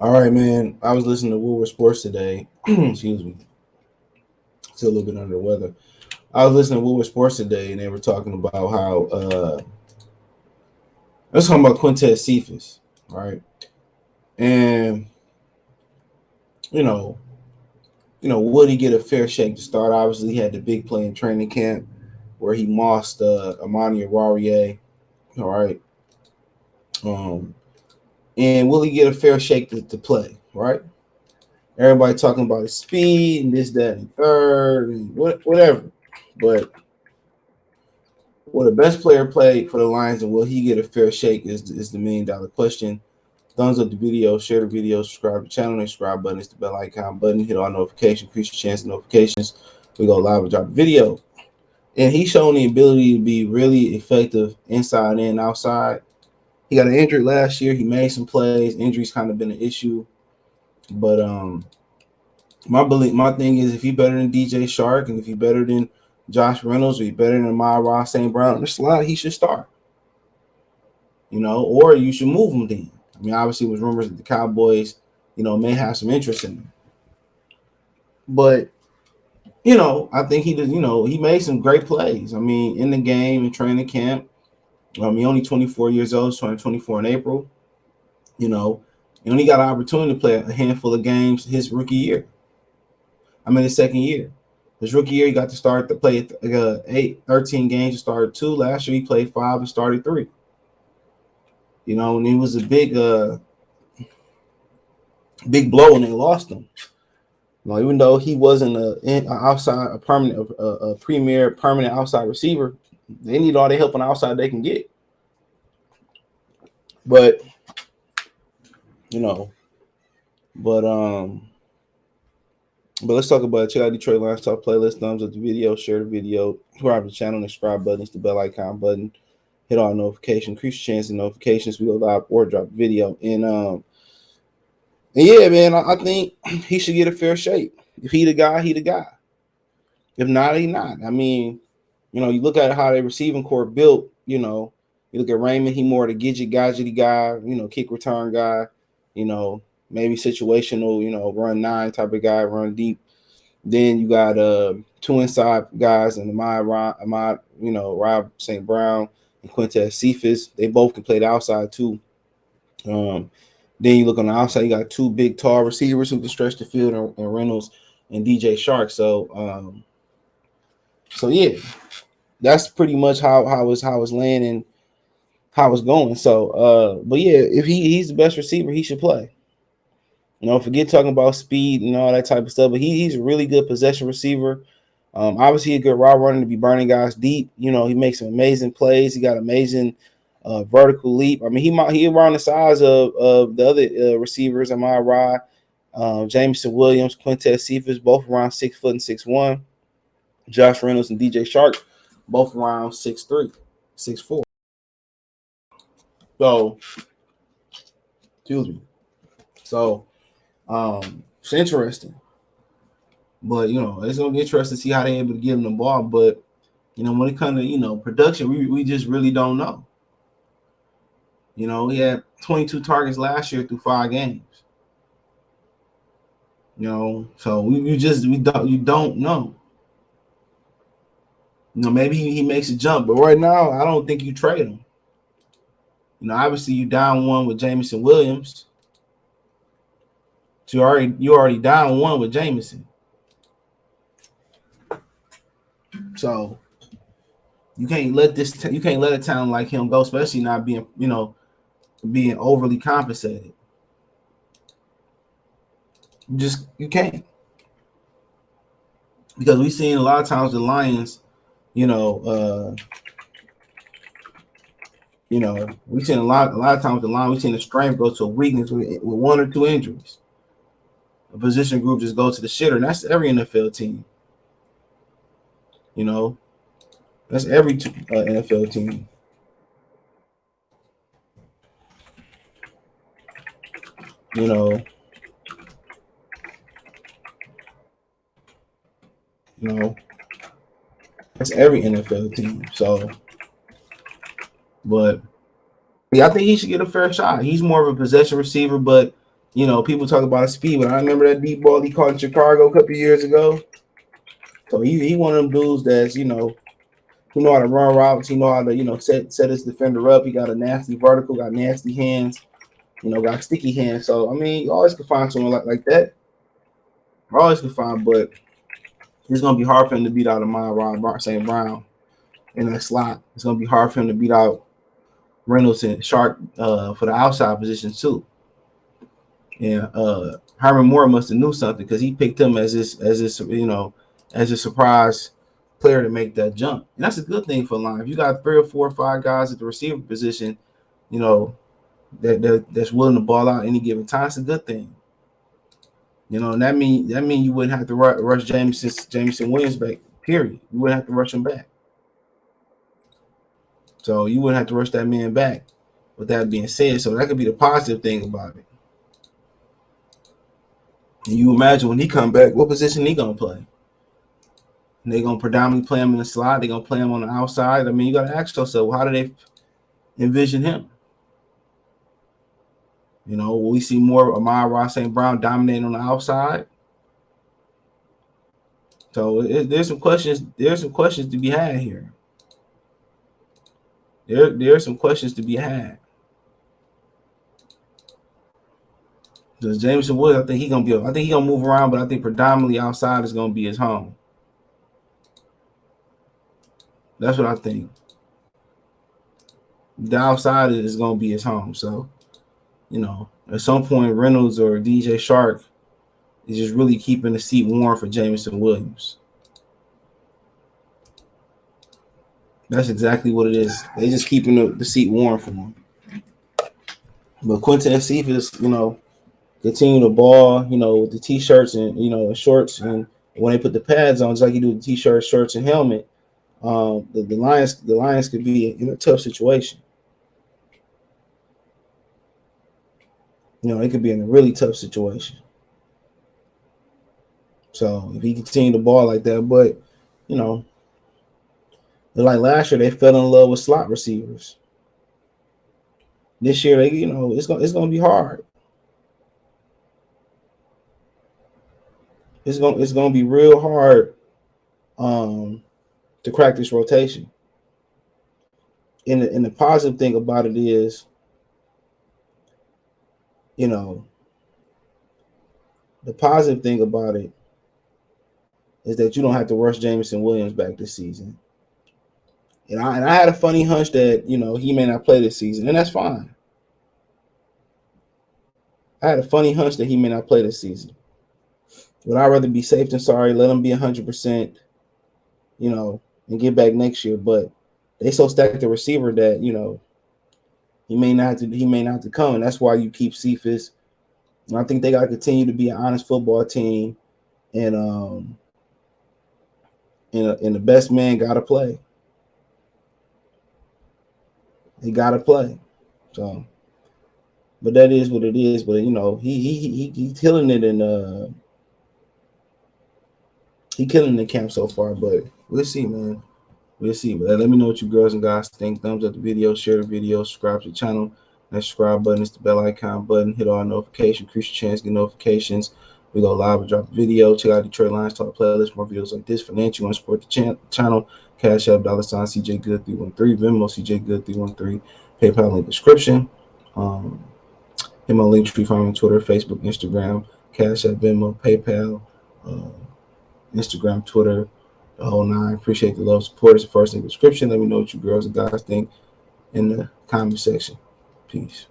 All right, man. I was listening to Woodward Sports today. Excuse me. Still a little bit under the weather. I was listening to Woodward Sports today, and they were talking about how let's talk about Quintez Cephus, right? And you know, would he get a fair shake to start? Obviously, he had the big play in training camp where he mossed Amani Warrior. All right. Um, and will he get a fair shake to play? Right. Everybody talking about his speed and this, that, and third, and whatever. But will the best player play for the Lions, and will he get a fair shake? Is the $1,000,000 question. Thumbs up the video, share the video, subscribe to the channel, and subscribe button. It's the bell icon button. Hit all notifications, increase your chance of notifications. We go live and drop a video. And he's shown the ability to be really effective inside and outside. He got an injury last year. He made some plays. Injuries kind of been an issue. But my thing is, if he better than DJ Shark, and if he better than Josh Reynolds, or he better than Amon-Ra St. Brown on the slot, he should start. Or you should move him then. I mean, obviously, it was rumors that the Cowboys, may have some interest in him. But, I think he did, he made some great plays. I mean, in the game, in training camp. He only 24 years old, he's turning 24 in April. He only got an opportunity to play a handful of games his rookie year. His second year. His rookie year, he got to start to play 13 games and started 2. Last year, he played 5 and started 3. And it was a big blow when they lost him. Even though he wasn't a premier permanent outside receiver, they need all the help on the outside they can get. But let's talk about it. Check out Detroit Lions Talk playlist. Thumbs up the video, share the video, subscribe to the channel, and subscribe button. It's the bell icon button. Hit all notifications, increase your chance of notifications. We go live or drop a video. And yeah, man, I think he should get a fair shake. If he the guy, he the guy. If not, he not. I mean, you look at how they receiving core built, you look at Raymond, he more the gadgety guy, kick return guy, maybe situational, run 9 type of guy, run deep. Then you got 2 inside guys and Rob St. Brown and Quintez Cephus. They both can play the outside too. Then you look on the outside, you got 2 big, tall receivers who can stretch the field, and Reynolds and DJ Shark. So yeah, that's pretty much how it's laying and how it's going. So, but yeah, if he's the best receiver, he should play. Forget talking about speed and all that type of stuff, but he's a really good possession receiver. Obviously, a good route runner to be burning guys deep. He makes some amazing plays. He got amazing vertical leap. I mean, he around the size of the other receivers. Amon-Ra, Jameson Williams, Quintez Cephus, both around 6 foot and 6'1". Josh Reynolds and DJ Shark, both around 6'3", 6'4". So, excuse me. So, it's interesting. But it's gonna be interesting to see how they're able to give him the ball. But when it comes to production, we just really don't know. He had 22 targets last year through 5 games. So you don't know. Maybe he makes a jump, but right now I don't think you trade him. Obviously you down 1 with Jameson Williams. So you already down 1 with Jameson. So you can't let a talent like him go, especially not being being overly compensated. You can't, because we've seen a lot of times the Lions, we've seen a lot of times the line, we've seen the strength go to a weakness with 1 or 2 injuries. A position group just go to the shitter, and that's every NFL team. That's every NFL team. That's every NFL team. So, but yeah, I think he should get a fair shot. He's more of a possession receiver, but You know, people talk about his speed, but I remember that deep ball he caught in Chicago a couple years ago. So he one of them dudes that's, you know, who know how to run routes. He know how to, you know, set his defender up. He got a nasty vertical, got nasty hands, you know, got sticky hands. So I mean, you always can find someone like that. Always can find, but it's gonna be hard for him to beat out Amon-Ra St. Brown in that slot. It's gonna be hard for him to beat out Reynolds and Shark for the outside position too. And Herman Moore must have knew something because he picked him as this you know as a surprise player to make that jump. And that's a good thing for a line. If you got 3 or 4 or 5 guys at the receiver position, you know that's willing to ball out any given time, it's a good thing. You know, and that mean you wouldn't have to rush Jameson Williams back. Period. You wouldn't have to rush him back. So you wouldn't have to rush that man back. With that being said, so that could be the positive thing about it. And you imagine when he come back, what position he gonna play? And they gonna predominantly play him in the slot. They gonna play him on the outside. I mean, you gotta ask yourself, how do they envision him? You know, will we see more of Amon-Ra St. Brown dominating on the outside? So there's some questions. There's some questions to be had here. There are some questions to be had. Because Jameson Woods, I think he gonna move around, but I think predominantly outside is gonna be his home. That's what I think. The outside is gonna be his home. So, you know, at some point Reynolds or DJ Shark is just really keeping the seat warm for Jameson Williams. That's exactly what it is. They just keeping the seat warm for him. But Quintez Cephus, you know, continue to ball, you know, with the t-shirts and, you know, shorts, and when they put the pads on, just like you do with t-shirts, shorts, and helmet, the Lions could be in a tough situation. You know, they could be in a really tough situation. So if he continue to ball like that, but you know, like last year, they fell in love with slot receivers. This year, they, you know, it's gonna be hard. It's gonna be real hard to crack this rotation. And the positive thing about it is, you know, the positive thing about it is that you don't have to rush Jameson Williams back this season. And I had a funny hunch that, you know, he may not play this season, and that's fine. I had a funny hunch that he may not play this season. Would I rather be safe than sorry? Let him be 100%, you know, and get back next year. But they so stacked the receiver that, you know, he may not have to come, and that's why you keep Cephus. And I think they got to continue to be an honest football team, and and the best man got to play. He got to play. So, but that is what it is. But you know, he's killing it in he killing the camp so far. But we'll see, man. We'll see. But let me know what you girls and guys think. Thumbs up the video, share the video, subscribe to the channel. That subscribe button is the bell icon button. Hit all notifications, increase your chance, get notifications. We go live and drop a video. Check out Detroit Lions Talk playlist. More videos like this. Financial, you want to support the channel. Cash App, $ CJ Good 313. Venmo, CJ Good 313. PayPal link description. Hit my link tree, find me on Twitter, Facebook, Instagram, Cash App, Venmo, PayPal, Instagram, Twitter, the whole 9. Appreciate the love, support. It's the first in the description. Let me know what you girls and guys think in the comment section. Peace.